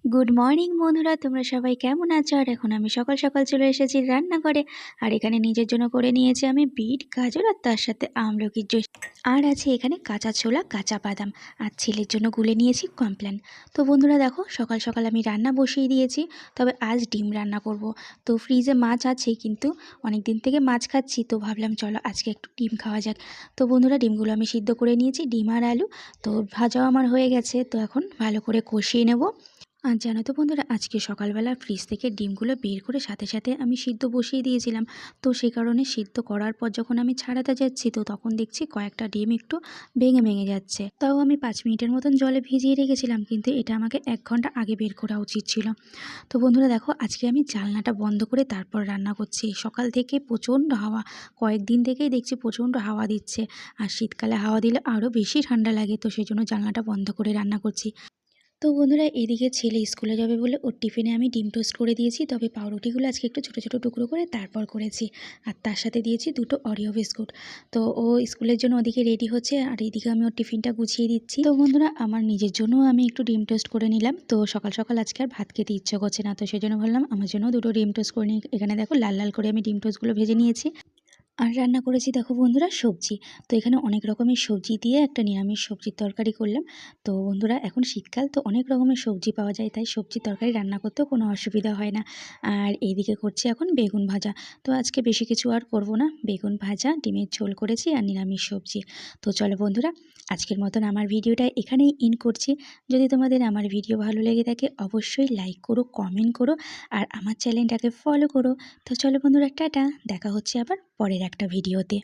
Good morning বন্ধুরা, তোমরা সবাই কেমন আছো? আর এখন আমি সকাল সকাল চলে এসেছি রান্নাঘরে। আর এখানে নিজের জন্য করে নিয়েছি আমি বিট, গাজর আর তার সাথে আমলকির জুস। আর আছে এখানে কাঁচা ছোলা, কাঁচা বাদাম। আর ছেলের জন্য গুলে নিয়েছি কমপ্ল্যান। তো বন্ধুরা দেখো, সকাল সকাল আমি রান্না বসিয়ে দিয়েছি। তবে আজ ডিম রান্না করব। তো ফ্রিজে মাছ আছে, কিন্তু অনেক দিন থেকে মাছ খাচ্ছি, তো ভাবলাম চলো আজকে একটু ডিম খাওয়া যাক। তো বন্ধুরা, ডিমগুলো আমি সিদ্ধ করে নিয়েছি, ডিম আর আলু। তো ভাজাও আমার হয়ে গেছে, তো এখন ভালো করে কষিয়ে নেব। আর জানো তো বন্ধুরা, আজকে সকালবেলা ফ্রিজ থেকে ডিমগুলো বের করে সাথে সাথে আমি সিদ্ধ বসিয়ে দিয়েছিলাম। তো সেই কারণে সিদ্ধ করার পর যখন আমি ছাড়াতে যাচ্ছি, তো তখন দেখছি কয়েকটা ডিম একটু ভেঙে ভেঙে যাচ্ছে। তাও আমি 5 মিনিটের মতন জলে ভিজিয়ে রেখেছিলাম, কিন্তু এটা আমাকে 1 ঘন্টা আগে বের করা উচিত ছিল। তো বন্ধুরা দেখো, আজকে আমি জানলাটা বন্ধ করে তারপর রান্না করছি। সকাল থেকে প্রচণ্ড হাওয়া, কয়েকদিন থেকেই দেখছি প্রচণ্ড হাওয়া দিচ্ছে। আর শীতকালে হাওয়া দিলে আরও বেশি ঠান্ডা লাগে, তো সেই জন্য জানলাটা বন্ধ করে রান্না করছি। তো বন্ধুরা, এদিকে ছেলে স্কুলে যাবে বলে ওর টিফিনে আমি ডিম টোস্ট করে দিয়েছি। তবে পাউরুটিগুলো আজকে একটু ছোটো ছোটো টুকরো করে তারপর করেছি। আর তার সাথে দিয়েছি 2টো অরিও বিস্কুট। তো ও স্কুলের জন্য ওদিকে রেডি হচ্ছে, আর এদিকে আমি ওর টিফিনটা গুছিয়ে দিচ্ছি। তো বন্ধুরা, আমার নিজের জন্যও আমি একটু ডিম টোস্ট করে নিলাম। তো সকাল সকাল আজকে আর ভাত খেতে ইচ্ছে করছে না, তো সেই জন্য ভাবলাম আমার জন্য 2টো ডিম টোস্ট করে নিই। এখানে দেখো লাল লাল করে আমি ডিম টোস্টগুলো ভেজে নিয়েছি। আর রান্না করেছি দেখো বন্ধুরা সবজি। তো এখানে অনেক রকমের সবজি দিয়ে একটা নিরামিষ সবজির তরকারি করলাম। তো বন্ধুরা, এখন শীতকাল, তো অনেক রকমের সবজি পাওয়া যায়, তাই সবজির তরকারি রান্না করতেও কোনো অসুবিধা হয় না। আর এইদিকে করছি এখন বেগুন ভাজা। তো আজকে বেশি কিছু আর করব না, বেগুন ভাজা, ডিমের ঝোল করেছি আর নিরামিষ সবজি। তো চলো বন্ধুরা, আজকের মতন আমার ভিডিওটা এখানেই ইন করছি। যদি তোমাদের আমার ভিডিও ভালো লেগে থাকে অবশ্যই লাইক করো, কমেন্ট করো আর আমার চ্যানেলটাকে ফলো করো। তো চলো বন্ধুরা, টাটা, দেখা হচ্ছে আবার পরের একটা ভিডিওতে।